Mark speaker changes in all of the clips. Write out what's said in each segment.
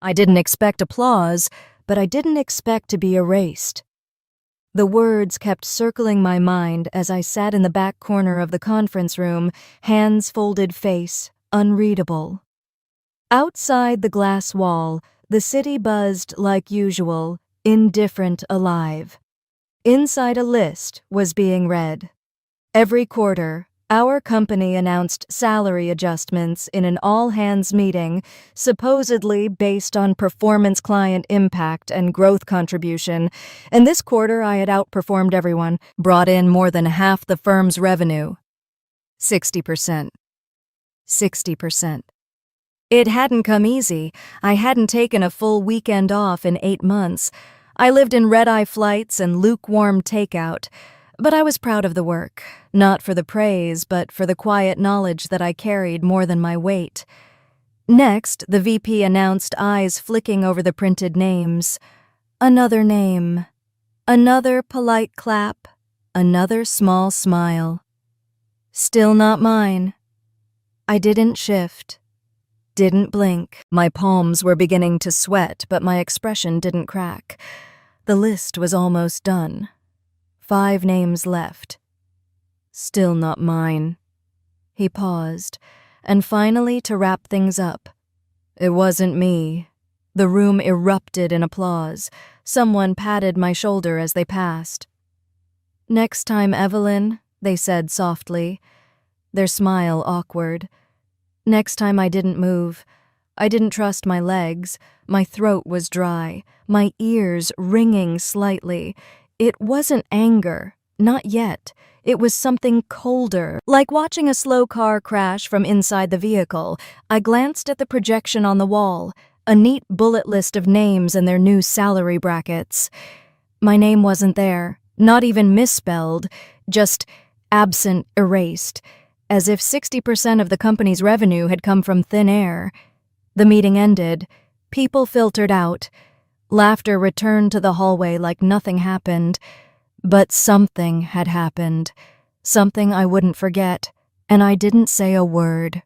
Speaker 1: I didn't expect applause, but I didn't expect to be erased. The words kept circling my mind as I sat in the back corner of the conference room, hands folded, face unreadable. Outside the glass wall, the city buzzed like usual, indifferent, alive. Inside a list was being read. Every quarter, our company announced salary adjustments in an all-hands meeting, supposedly based on performance, client impact, and growth contribution, and this quarter I had outperformed everyone, brought in more than half the firm's revenue. 60%. 60%. It hadn't come easy. I hadn't taken a full weekend off in 8 months. I lived in red-eye flights and lukewarm takeout. But I was proud of the work, not for the praise, but for the quiet knowledge that I carried more than my weight. Next, the VP announced, eyes flicking over the printed names. Another name. Another polite clap. Another small smile. Still not mine. I didn't shift. Didn't blink. My palms were beginning to sweat, but my expression didn't crack. The list was almost done. 5 names left. Still not mine. He paused, and finally, to wrap things up. It wasn't me. The room erupted in applause. Someone patted my shoulder as they passed. Next time, Evelyn, they said softly, their smile awkward. Next time I didn't move. I didn't trust my legs. My throat was dry, my ears ringing slightly. It wasn't anger, not yet. It was something colder, like watching a slow car crash from inside the vehicle. I glanced at the projection on the wall, a neat bullet list of names and their new salary brackets. My name wasn't there, not even misspelled, just absent, erased, as if 60% of the company's revenue had come from thin air. The meeting ended. People filtered out. Laughter returned to the hallway like nothing happened. But something had happened. Something I wouldn't forget. And I didn't say a word.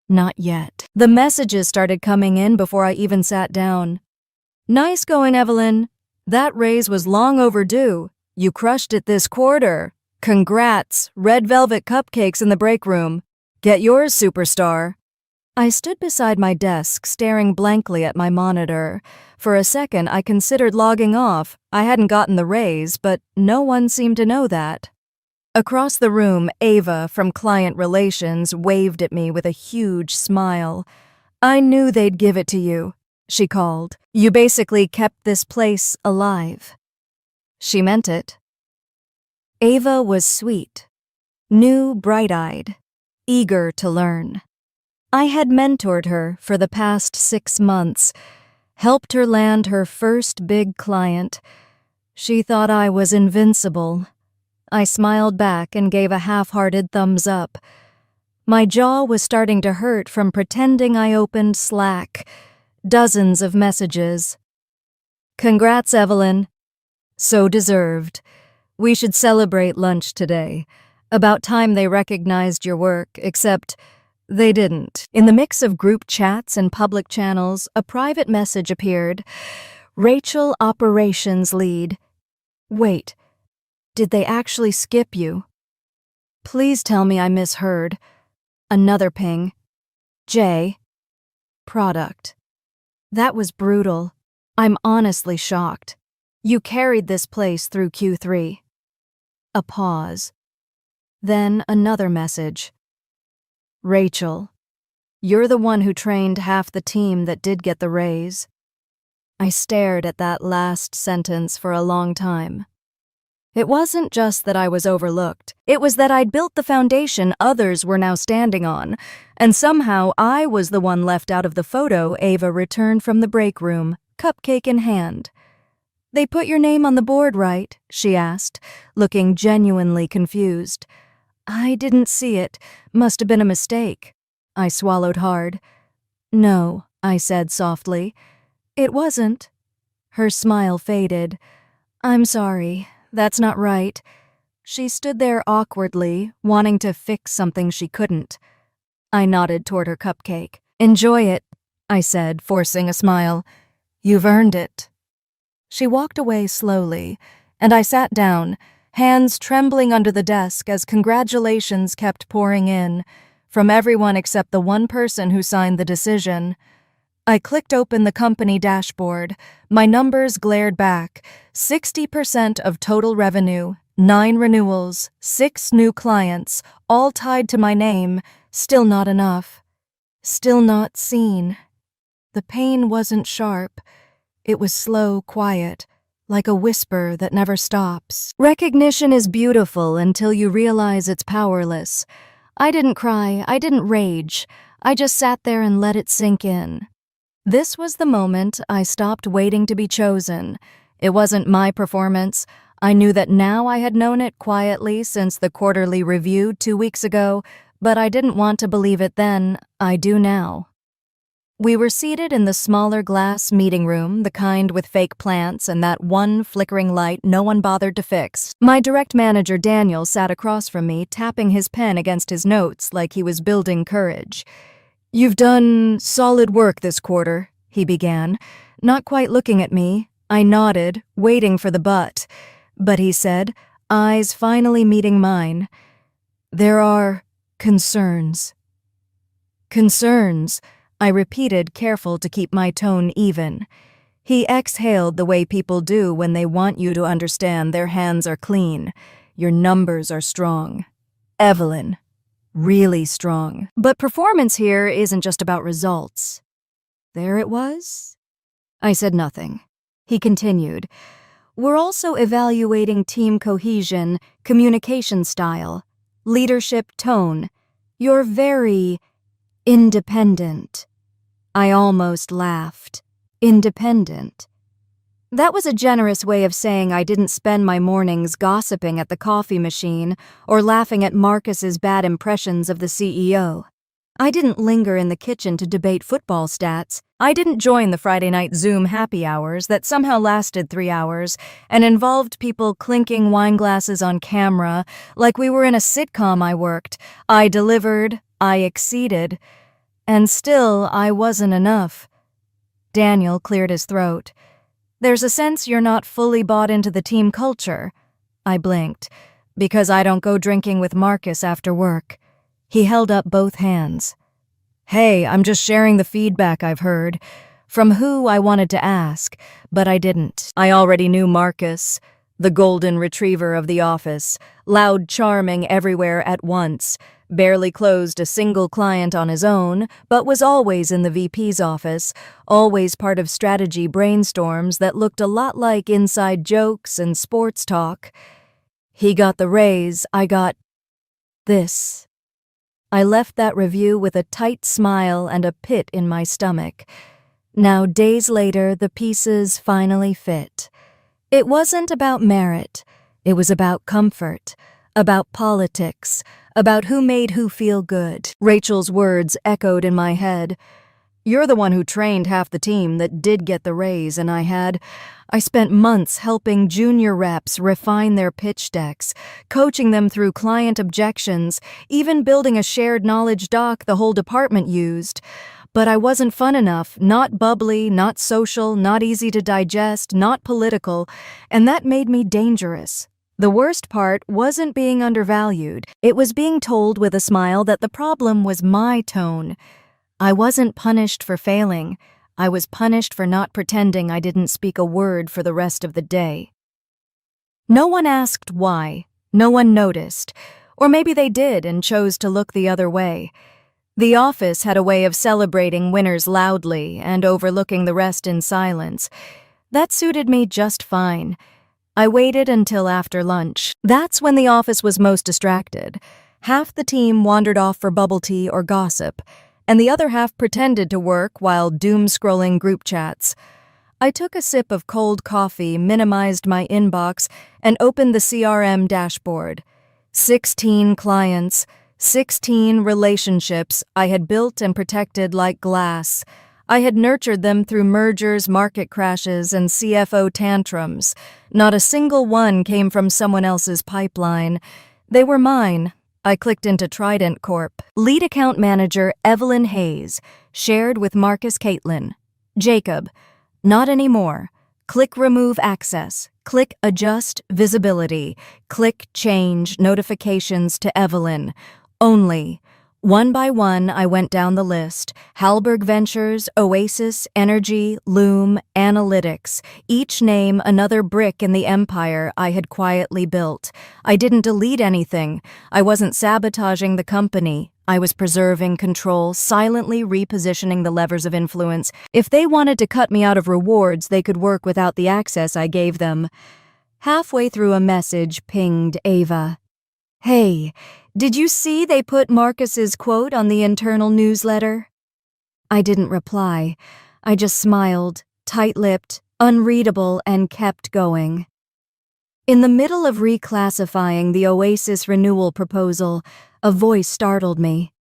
Speaker 1: Not yet. The messages started coming in before I even sat down. Nice going, Evelyn. That raise was long overdue. You crushed it this quarter. Congrats. Red velvet cupcakes in the break room. Get yours, superstar. I stood beside my desk, staring blankly at my monitor. For a second, I considered logging off. I hadn't gotten the raise, but no one seemed to know that. Across the room, Ava from Client Relations waved at me with a huge smile. I knew they'd give it to you, she called. You basically kept this place alive. She meant it. Ava was sweet, new, bright-eyed, eager to learn. I had mentored her for the past 6 months, helped her land her first big client. She thought I was invincible. I smiled back and gave a half-hearted thumbs up. My jaw was starting to hurt from pretending I opened Slack. Dozens of messages. Congrats, Evelyn. So deserved. We should celebrate lunch today. About time they recognized your work, except they didn't. In the mix of group chats and public channels, a private message appeared. Rachel, operations lead. Wait, did they actually skip you? Please tell me I misheard. Another ping. J. Product. That was brutal. I'm honestly shocked. You carried this place through Q3. A pause. Then another message. Rachel, you're the one who trained half the team that did get the raise. I stared at that last sentence for a long time. It wasn't just that I was overlooked. It was that I'd built the foundation others were now standing on, and somehow I was the one left out of the photo Ava returned from the break room, cupcake in hand. They put your name on the board, right? She asked, looking genuinely confused. I didn't see it. Must have been a mistake. I swallowed hard. No, I said softly. It wasn't. Her smile faded. I'm sorry. That's not right. She stood there awkwardly, wanting to fix something she couldn't. I nodded toward her cupcake. Enjoy it. I said, forcing a smile. "You've earned it." She walked away slowly, and I sat down, hands trembling under the desk as congratulations kept pouring in, from everyone except the one person who signed the decision. I clicked open the company dashboard. My numbers glared back. 60% of total revenue, 9 renewals, 6 new clients, all tied to my name. Still not enough. Still not seen. The pain wasn't sharp. It was slow, quiet, like a whisper that never stops. Recognition is beautiful until you realize it's powerless. I didn't cry, I didn't rage. I just sat there and let it sink in. This was the moment I stopped waiting to be chosen. It wasn't my performance. I knew that now. I had known it quietly since the quarterly review 2 weeks ago, but I didn't want to believe it then. I do now. We were seated in the smaller glass meeting room, the kind with fake plants and that one flickering light no one bothered to fix. My direct manager, Daniel, sat across from me, tapping his pen against his notes like he was building courage. "You've done solid work this quarter," he began, not quite looking at me. I nodded, waiting for the but he said, eyes finally meeting mine. "There are concerns." "Concerns," I repeated, careful to keep my tone even. He exhaled the way people do when they want you to understand their hands are clean. "Your numbers are strong. Evelyn. Really strong. But performance here isn't just about results." There it was. I said nothing. He continued, "We're also evaluating team cohesion, communication style, leadership tone. You're very independent." I almost laughed. Independent. That was a generous way of saying I didn't spend my mornings gossiping at the coffee machine or laughing at Marcus's bad impressions of the CEO. I didn't linger in the kitchen to debate football stats. I didn't join the Friday night Zoom happy hours that somehow lasted 3 hours and involved people clinking wine glasses on camera like we were in a sitcom I worked. I delivered, I exceeded, and still I wasn't enough. Daniel cleared his throat. "There's a sense you're not fully bought into the team culture." I blinked, "because I don't go drinking with Marcus after work." He held up both hands. "Hey, I'm just sharing the feedback I've heard." From who I wanted to ask, but I didn't. I already knew Marcus, the golden retriever of the office, loud, charming everywhere at once, barely closed a single client on his own, but was always in the VP's office, always part of strategy brainstorms that looked a lot like inside jokes and sports talk. He got the raise, I got this. I left that review with a tight smile and a pit in my stomach. Now, days later, the pieces finally fit. It wasn't about merit. It was about comfort, about politics, about who made who feel good. Rachel's words echoed in my head. "You're the one who trained half the team that did get the raise, and I spent months helping junior reps refine their pitch decks, coaching them through client objections, even building a shared knowledge doc the whole department used. But I wasn't fun enough, not bubbly, not social, not easy to digest, not political, and that made me dangerous. The worst part wasn't being undervalued. It was being told with a smile that the problem was my tone. I wasn't punished for failing. I was punished for not pretending I didn't speak a word for the rest of the day. No one asked why. No one noticed. Or maybe they did and chose to look the other way. The office had a way of celebrating winners loudly and overlooking the rest in silence. That suited me just fine. I waited until after lunch. That's when the office was most distracted. Half the team wandered off for bubble tea or gossip, and the other half pretended to work while doom-scrolling group chats. I took a sip of cold coffee, minimized my inbox, and opened the CRM dashboard. 16 clients, 16 relationships I had built and protected like glass. I had nurtured them through mergers, market crashes, and CFO tantrums. Not a single one came from someone else's pipeline. They were mine. I clicked into Trident Corp. Lead account manager Evelyn Hayes. Shared with Marcus Caitlin. Jacob. Not anymore. Click remove access. Click adjust visibility. Click change notifications to Evelyn. Only. One by one, I went down the list. Halberg Ventures, Oasis, Energy, Loom, Analytics. Each name another brick in the empire I had quietly built. I didn't delete anything. I wasn't sabotaging the company. I was preserving control, silently repositioning the levers of influence. If they wanted to cut me out of rewards, they could work without the access I gave them. Halfway through a message pinged Ava. Hey, did you see they put Marcus's quote on the internal newsletter? I didn't reply. I just smiled, tight-lipped, unreadable, and kept going. In the middle of reclassifying the Oasis renewal proposal, a voice startled me.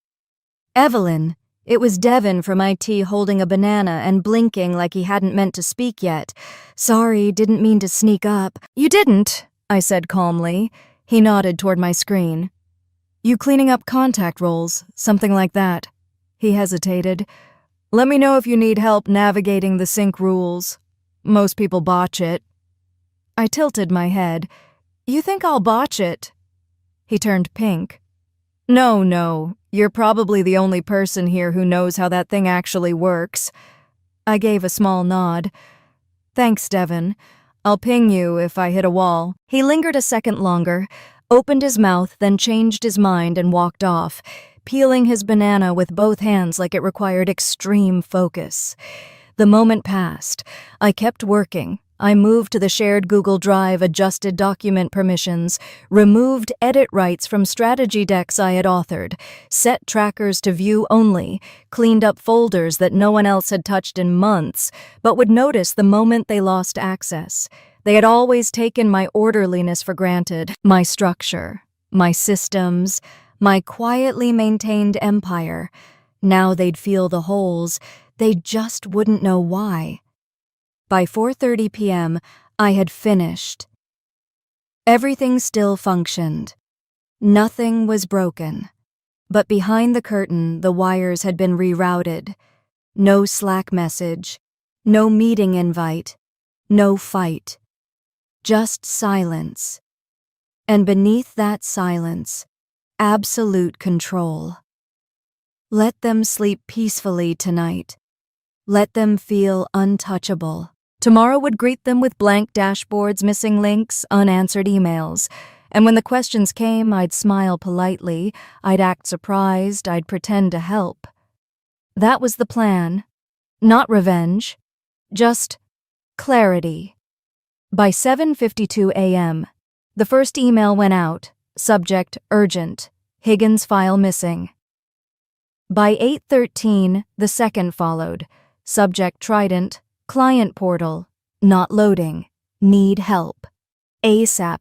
Speaker 1: Evelyn. It was Devin from IT holding a banana and blinking like he hadn't meant to speak yet. Sorry, didn't mean to sneak up. You didn't, I said calmly. He nodded toward my screen. You cleaning up contact roles, something like that. He hesitated. Let me know if you need help navigating the sync rules. Most people botch it. I tilted my head. You think I'll botch it? He turned pink. No, you're probably the only person here who knows how that thing actually works. I gave a small nod. Thanks, Devin. I'll ping you if I hit a wall. He lingered a second longer, opened his mouth, then changed his mind and walked off, peeling his banana with both hands like it required extreme focus. The moment passed. I kept working. I moved to the shared Google Drive, adjusted document permissions, removed edit rights from strategy decks I had authored, set trackers to view only, cleaned up folders that no one else had touched in months, but would notice the moment they lost access. They had always taken my orderliness for granted, my structure, my systems, my quietly maintained empire. Now they'd feel the holes. They just wouldn't know why. By 4:30 p.m., I had finished. Everything still functioned. Nothing was broken. But behind the curtain, the wires had been rerouted. No Slack message, no meeting invite, no fight. Just silence. And beneath that silence, absolute control. Let them sleep peacefully tonight. Let them feel untouchable. Tomorrow would greet them with blank dashboards, missing links, unanswered emails. And when the questions came, I'd smile politely, I'd act surprised, I'd pretend to help. That was the plan. Not revenge. Just clarity. By 7:52 a.m., the first email went out. Subject, urgent. Higgins file missing. By 8:13, the second followed. Subject, Trident. Client portal. Not loading. Need help. ASAP.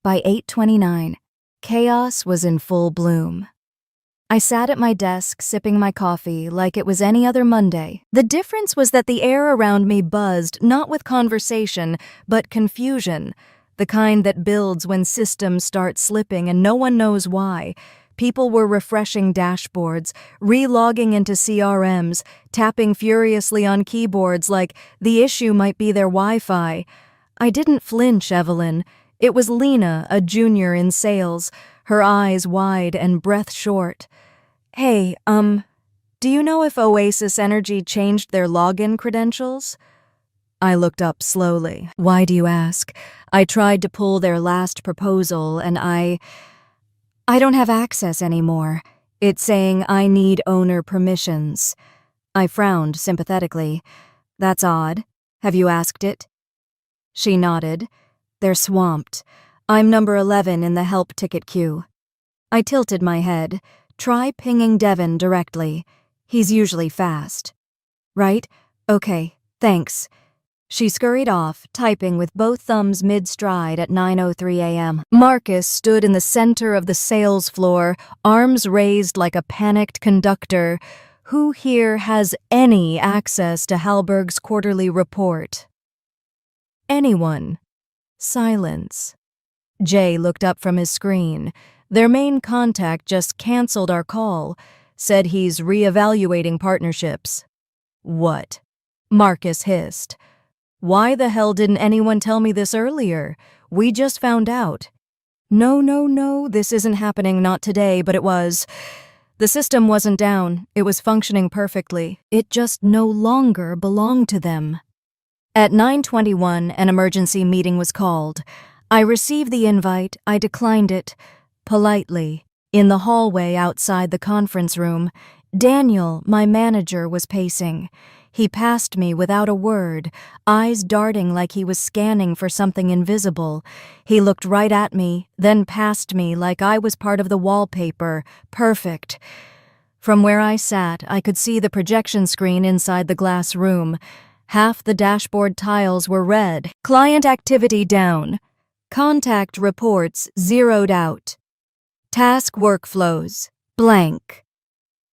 Speaker 1: By 8:29, chaos was in full bloom. I sat at my desk, sipping my coffee like it was any other Monday. The difference was that the air around me buzzed not with conversation, but confusion, the kind that builds when systems start slipping and no one knows why. People were refreshing dashboards, re-logging into CRMs, tapping furiously on keyboards like the issue might be their Wi-Fi. I didn't flinch, Evelyn. It was Lena, a junior in sales, her eyes wide and breath short. Hey, do you know if Oasis Energy changed their login credentials? I looked up slowly. Why do you ask? I tried to pull their last proposal and I don't have access anymore. It's saying I need owner permissions. I frowned sympathetically. That's odd. Have you asked it? She nodded. They're swamped. I'm number 11 in the help ticket queue. I tilted my head. Try pinging Devin directly. He's usually fast. Right? Okay, thanks. She scurried off, typing with both thumbs mid-stride at 9:03 a.m. Marcus stood in the center of the sales floor, arms raised like a panicked conductor. Who here has any access to Halberg's quarterly report? Anyone. Silence. Jay looked up from his screen. Their main contact just canceled our call, said he's reevaluating partnerships. What? Marcus hissed. Why the hell didn't anyone tell me this earlier? We just found out. No, this isn't happening, not today, but it was. The system wasn't down, it was functioning perfectly. It just no longer belonged to them. At 9:21, an emergency meeting was called. I received the invite, I declined it, politely. In the hallway outside the conference room, Daniel, my manager, was pacing. He passed me without a word, eyes darting like he was scanning for something invisible. He looked right at me, then past me like I was part of the wallpaper. Perfect. From where I sat, I could see the projection screen inside the glass room. Half the dashboard tiles were red. Client activity down. Contact reports zeroed out. Task workflows blank.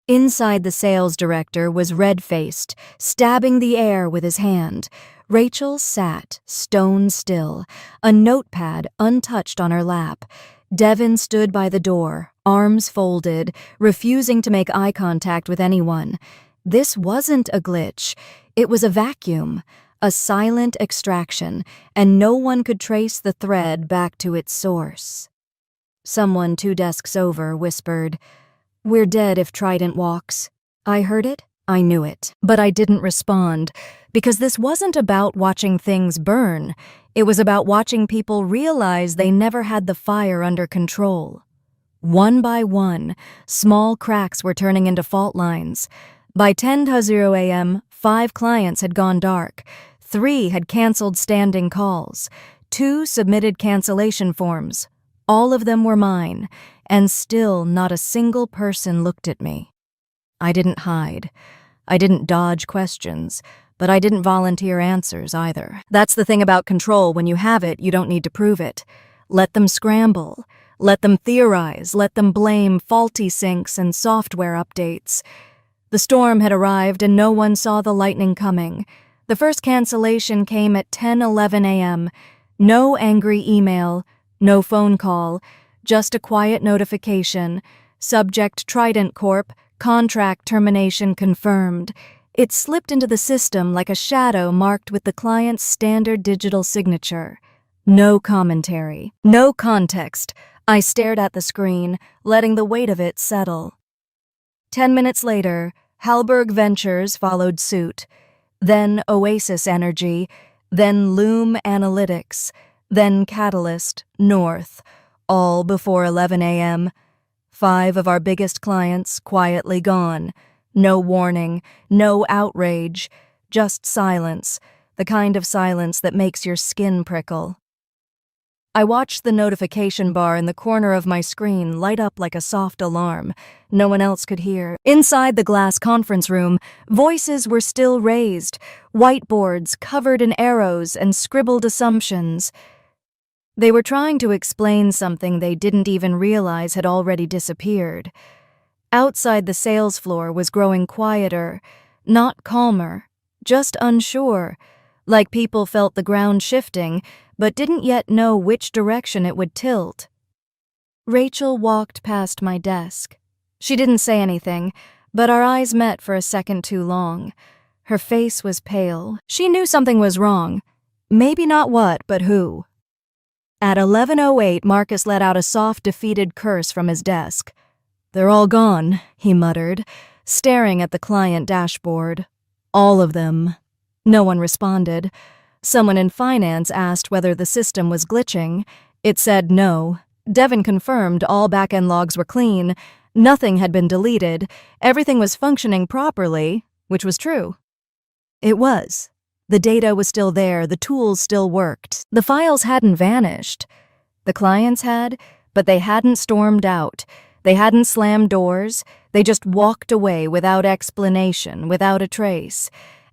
Speaker 1: Inside, the sales director was red-faced, stabbing the air with his hand. Rachel sat, stone still, a notepad untouched on her lap. Devin stood by the door, arms folded, refusing to make eye contact with anyone. This wasn't a glitch. It was a vacuum, a silent extraction, and no one could trace the thread back to its source. Someone 2 desks over whispered, "We're dead if Trident walks." I heard it, I knew it, but I didn't respond, because this wasn't about watching things burn. It was about watching people realize they never had the fire under control. One by one, small cracks were turning into fault lines. By 10:00 a.m., 5 clients had gone dark. 3 had canceled standing calls. 2 submitted cancellation forms. All of them were mine, and still not a single person looked at me. I didn't hide. I didn't dodge questions, but I didn't volunteer answers either. That's the thing about control. When you have it, you don't need to prove it. Let them scramble. Let them theorize. Let them blame faulty syncs and software updates. The storm had arrived and no one saw the lightning coming. The first cancellation came at 10:11 a.m. No angry email, no phone call, just a quiet notification. Subject Trident Corp. Contract termination confirmed. It slipped into the system like a shadow marked with the client's standard digital signature. No commentary, no context. I stared at the screen, letting the weight of it settle. 10 minutes later, Halberg Ventures followed suit. Then Oasis Energy, then Loom Analytics, then Catalyst, North, all before 11 a.m. 5 of our biggest clients quietly gone. No warning, no outrage, just silence, the kind of silence that makes your skin prickle. I watched the notification bar in the corner of my screen light up like a soft alarm. No one else could hear. Inside the glass conference room, voices were still raised, whiteboards covered in arrows and scribbled assumptions. They were trying to explain something they didn't even realize had already disappeared. Outside, the sales floor was growing quieter, not calmer, just unsure, like people felt the ground shifting, but didn't yet know which direction it would tilt. Rachel walked past my desk. She didn't say anything, but our eyes met for a second too long. Her face was pale. She knew something was wrong. Maybe not what, but who. At 11:08, Marcus let out a soft, defeated curse from his desk. "They're all gone," he muttered, staring at the client dashboard. "All of them." No one responded. Someone in finance asked whether the system was glitching. It said no. Devin confirmed all back-end logs were clean. Nothing had been deleted. Everything was functioning properly, which was true. It was. The data was still there, the tools still worked. The files hadn't vanished. The clients had, but they hadn't stormed out. They hadn't slammed doors. They just walked away without explanation, without a trace.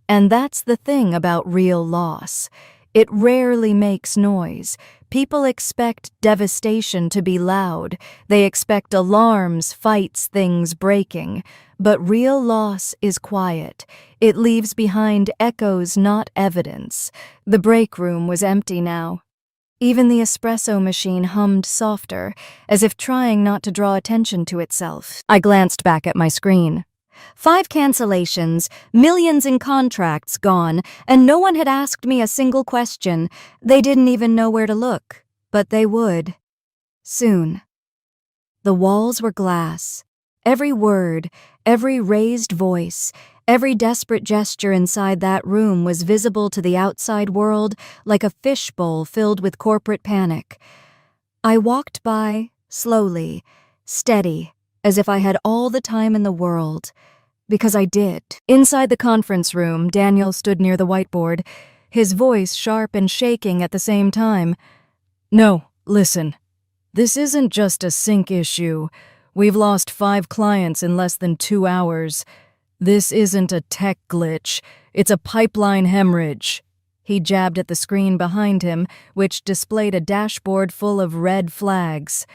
Speaker 1: And that's the thing about real loss. It rarely makes noise. People expect devastation to be loud. They expect alarms, fights, things breaking. But real loss is quiet. It leaves behind echoes, not evidence. The break room was empty now. Even the espresso machine hummed softer, as if trying not to draw attention to itself. I glanced back at my screen. 5 cancellations, millions in contracts gone, and no one had asked me a single question. They didn't even know where to look, but they would. Soon. The walls were glass. Every word, every raised voice, every desperate gesture inside that room was visible to the outside world like a fishbowl filled with corporate panic. I walked by, slowly, steady, as if I had all the time in the world. Because I did. Inside the conference room, Daniel stood near the whiteboard, his voice sharp and shaking at the same time. "No, listen. This isn't just a sync issue. We've lost 5 clients in less than 2 hours. This isn't a tech glitch. It's a pipeline hemorrhage." He jabbed at the screen behind him, which displayed a dashboard full of red flags.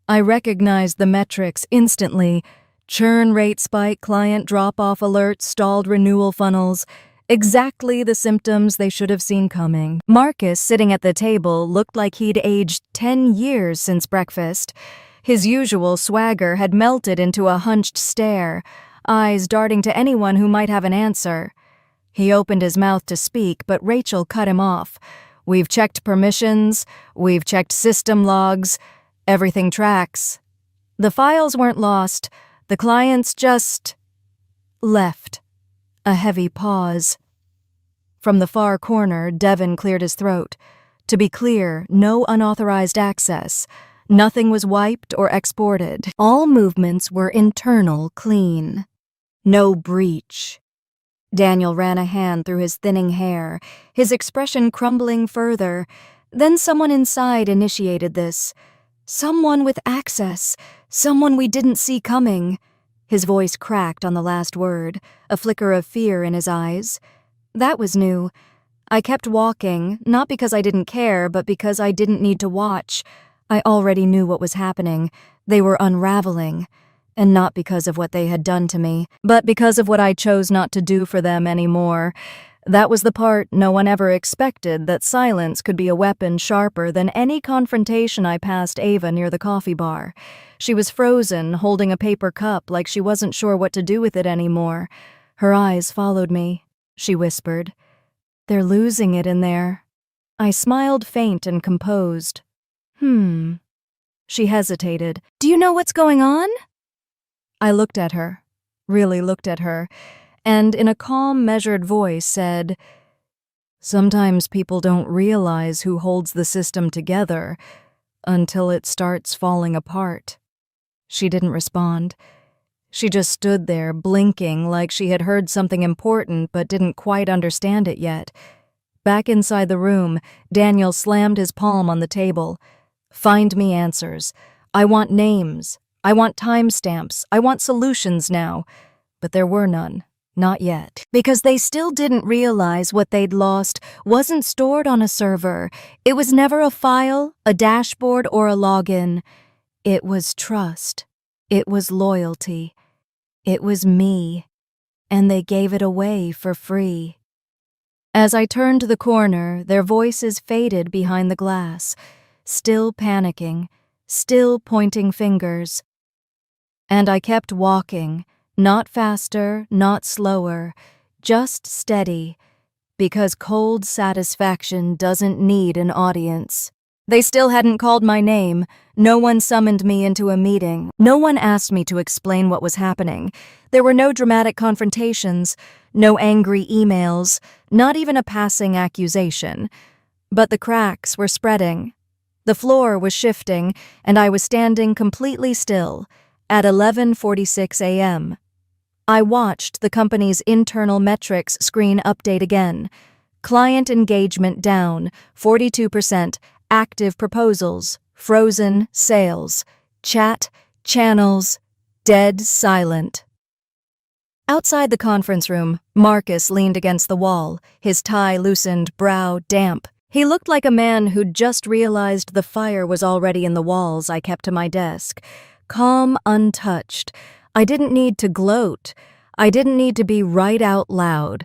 Speaker 1: I recognized the metrics instantly. Churn rate spike, client drop-off alerts, stalled renewal funnels. Exactly the symptoms they should have seen coming. Marcus, sitting at the table, looked like he'd aged 10 years since breakfast. His usual swagger had melted into a hunched stare, eyes darting to anyone who might have an answer. He opened his mouth to speak, but Rachel cut him off. "We've checked permissions, we've checked system logs. Everything tracks. The files weren't lost. The clients just left." A heavy pause. From the far corner, Devin cleared his throat. To be clear, no unauthorized access. Nothing was wiped or exported. All movements were internal, clean. No breach. Daniel ran a hand through his thinning hair, his expression crumbling further. Then someone inside initiated this. Someone with access. Someone we didn't see coming. His voice cracked on the last word, a flicker of fear in his eyes. That was new. I kept walking, not because I didn't care, but because I didn't need to watch. I already knew what was happening. They were unraveling. And not because of what they had done to me, but because of what I chose not to do for them anymore. That was the part no one ever expected, that silence could be a weapon sharper than any confrontation. I passed Ava near the coffee bar. She was frozen, holding a paper cup like she wasn't sure what to do with it anymore. Her eyes followed me. She whispered, "They're losing it in there." I smiled faint and composed. She hesitated. "Do you know what's going on?" I looked at her, really looked at her, and in a calm, measured voice said, "Sometimes people don't realize who holds the system together until it starts falling apart." She didn't respond. She just stood there, blinking like she had heard something important but didn't quite understand it yet. Back inside the room, Daniel slammed his palm on the table. "Find me answers. I want names. I want timestamps. I want solutions now." But there were none. Not yet. Because they still didn't realize what they'd lost wasn't stored on a server. It was never a file, a dashboard, or a login. It was trust. It was loyalty. It was me. And they gave it away for free. As I turned the corner, their voices faded behind the glass, still panicking, still pointing fingers. And I kept walking, not faster, not slower, just steady, because cold satisfaction doesn't need an audience. They still hadn't called my name. No one summoned me into a meeting. No one asked me to explain what was happening. There were no dramatic confrontations, no angry emails, not even a passing accusation. But the cracks were spreading. The floor was shifting, and I was standing completely still at 11:46 a.m. I watched the company's internal metrics screen update again. Client engagement down, 42%, active proposals, frozen sales, chat, channels, dead silent. Outside the conference room, Marcus leaned against the wall, his tie loosened, brow damp. He looked like a man who'd just realized the fire was already in the walls. I kept to my desk. Calm, untouched. I didn't need to gloat. I didn't need to be right out loud.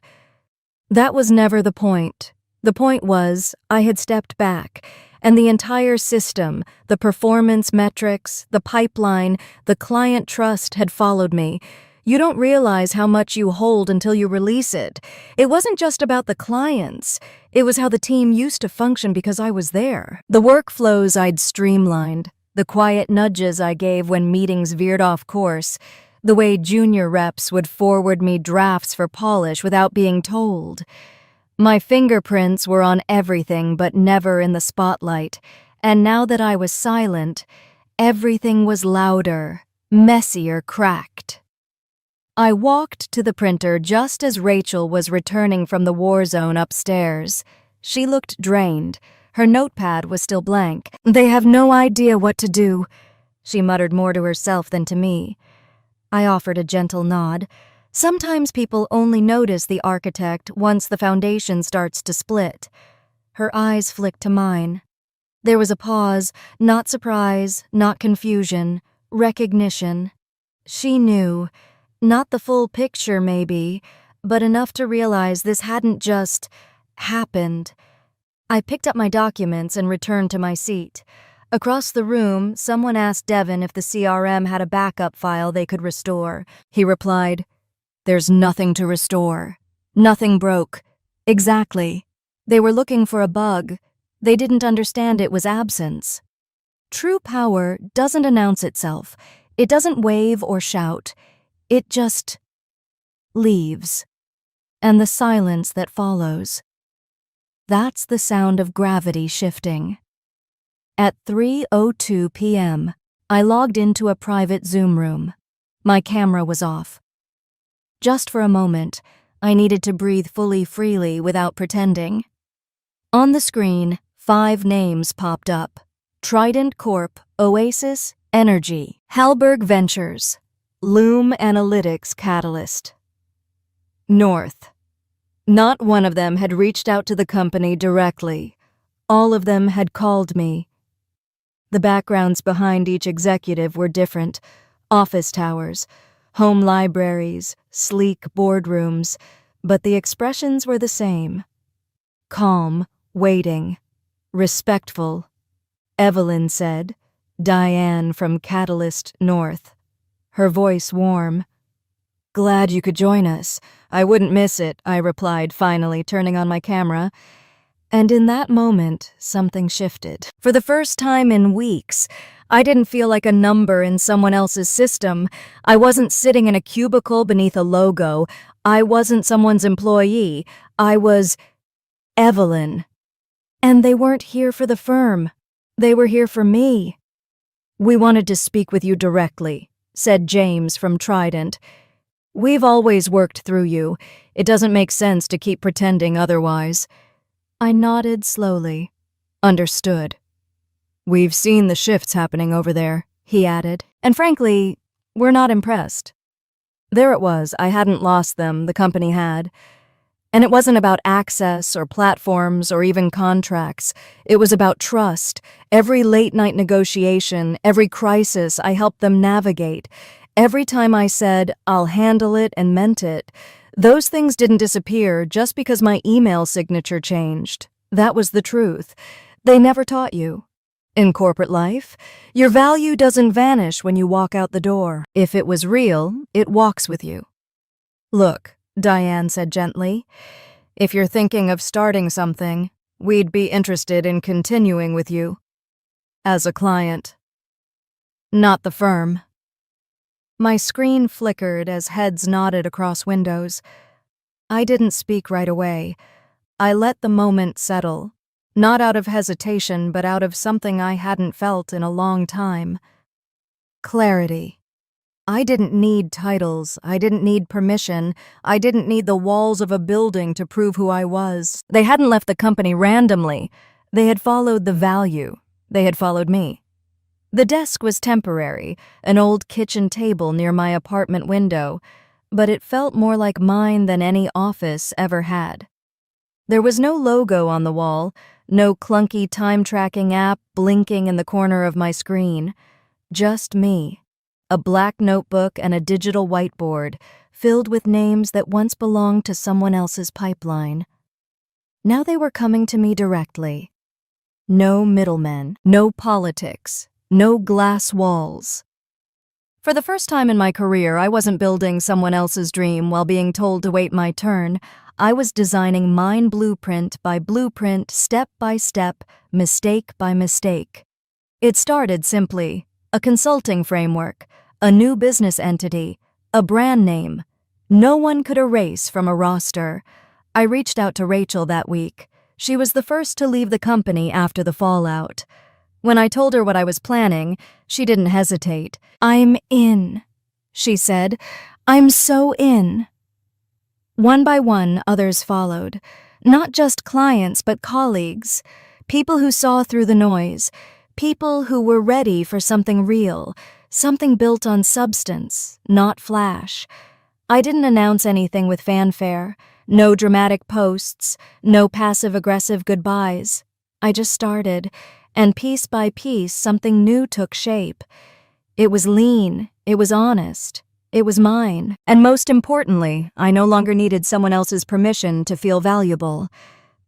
Speaker 1: That was never the point. The point was, I had stepped back, And the entire system, the performance metrics, the pipeline, the client trust had followed me. You don't realize how much you hold until you release it. It wasn't just about the clients. It was how the team used to function because I was there. The workflows I'd streamlined, the quiet nudges I gave when meetings veered off course, the way junior reps would forward me drafts for polish without being told. My fingerprints were on everything but never in the spotlight, and now that I was silent, everything was louder, messier, cracked. I walked to the printer just as Rachel was returning from the war zone upstairs. She looked drained. Her notepad was still blank. "They have no idea what to do," she muttered more to herself than to me. I offered a gentle nod. Sometimes people only notice the architect once the foundation starts to split. Her eyes flicked to mine. There was a pause, not surprise, not confusion, recognition. She knew. Not the full picture, maybe, but enough to realize this hadn't just happened. I picked up my documents and returned to my seat. Across the room, someone asked Devin if the CRM had a backup file they could restore. He replied, "There's nothing to restore. Nothing broke." Exactly. They were looking for a bug. They didn't understand it was absence. True power doesn't announce itself. It doesn't wave or shout. It just leaves. And the silence that follows. That's the sound of gravity shifting. At 3:02 p.m., I logged into a private Zoom room. My camera was off. Just for a moment, I needed to breathe fully freely without pretending. On the screen, 5 names popped up: Trident Corp, Oasis, Energy, Halberg Ventures, Loom Analytics Catalyst. North. Not one of them had reached out to the company directly. All of them had called me. The backgrounds behind each executive were different: office towers, home libraries, sleek boardrooms, but the expressions were the same. Calm, waiting, respectful. Evelyn said, Diane from Catalyst North. Her voice warm. "Glad you could join us. I wouldn't miss it," I replied, finally turning on my camera. And in that moment, something shifted. For the first time in weeks, I didn't feel like a number in someone else's system. I wasn't sitting in a cubicle beneath a logo. I wasn't someone's employee. I was Evelyn. And they weren't here for the firm. They were here for me. "We wanted to speak with you directly," said James from Trident. "We've always worked through you. It doesn't make sense to keep pretending otherwise." I nodded slowly. "Understood." "We've seen the shifts happening over there," he added, "and frankly, we're not impressed." There it was. I hadn't lost them, the company had. And it wasn't about access or platforms or even contracts. It was about trust. Every late-night negotiation, every crisis I helped them navigate. Every time I said, "I'll handle it," and meant it. Those things didn't disappear just because my email signature changed. That was the truth. They never taught you. In corporate life, your value doesn't vanish when you walk out the door. If it was real, it walks with you. "Look," Diane said gently, "if you're thinking of starting something, we'd be interested in continuing with you. As a client. Not the firm." My screen flickered as heads nodded across windows. I didn't speak right away. I let the moment settle, not out of hesitation, but out of something I hadn't felt in a long time. Clarity. I didn't need titles. I didn't need permission. I didn't need the walls of a building to prove who I was. They hadn't left the company randomly. They had followed the value. They had followed me. The desk was temporary, an old kitchen table near my apartment window, but it felt more like mine than any office ever had. There was no logo on the wall, no clunky time-tracking app blinking in the corner of my screen. Just me, a black notebook and a digital whiteboard filled with names that once belonged to someone else's pipeline. Now they were coming to me directly. No middlemen, no politics, no glass walls. For the first time in my career, I wasn't building someone else's dream while being told to wait my turn. I was designing mine blueprint by blueprint, step by step, mistake by mistake. It started simply: a consulting framework, a new business entity, a brand name. No one could erase from a roster. I reached out to Rachel that week. She was the first to leave the company after the fallout. When I told her what I was planning, she didn't hesitate. "I'm in," she said. "I'm so in." One by one, others followed. Not just clients, but colleagues. People who saw through the noise. People who were ready for something real, something built on substance, not flash. I didn't announce anything with fanfare. No dramatic posts, no passive-aggressive goodbyes. I just started, and piece by piece, something new took shape. It was lean, it was honest, it was mine. And most importantly, I no longer needed someone else's permission to feel valuable.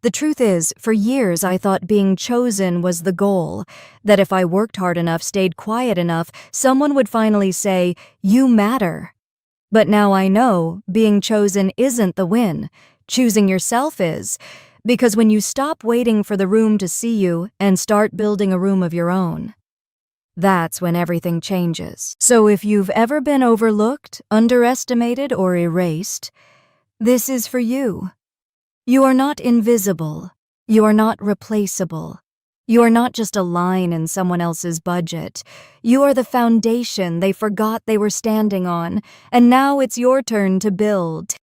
Speaker 1: The truth is, for years I thought being chosen was the goal, that if I worked hard enough, stayed quiet enough, someone would finally say, "You matter." But now I know being chosen isn't the win. Choosing yourself is. Because when you stop waiting for the room to see you and start building a room of your own, that's when everything changes. So if you've ever been overlooked, underestimated, or erased, this is for you. You are not invisible. You are not replaceable. You are not just a line in someone else's budget. You are the foundation they forgot they were standing on, and now it's your turn to build.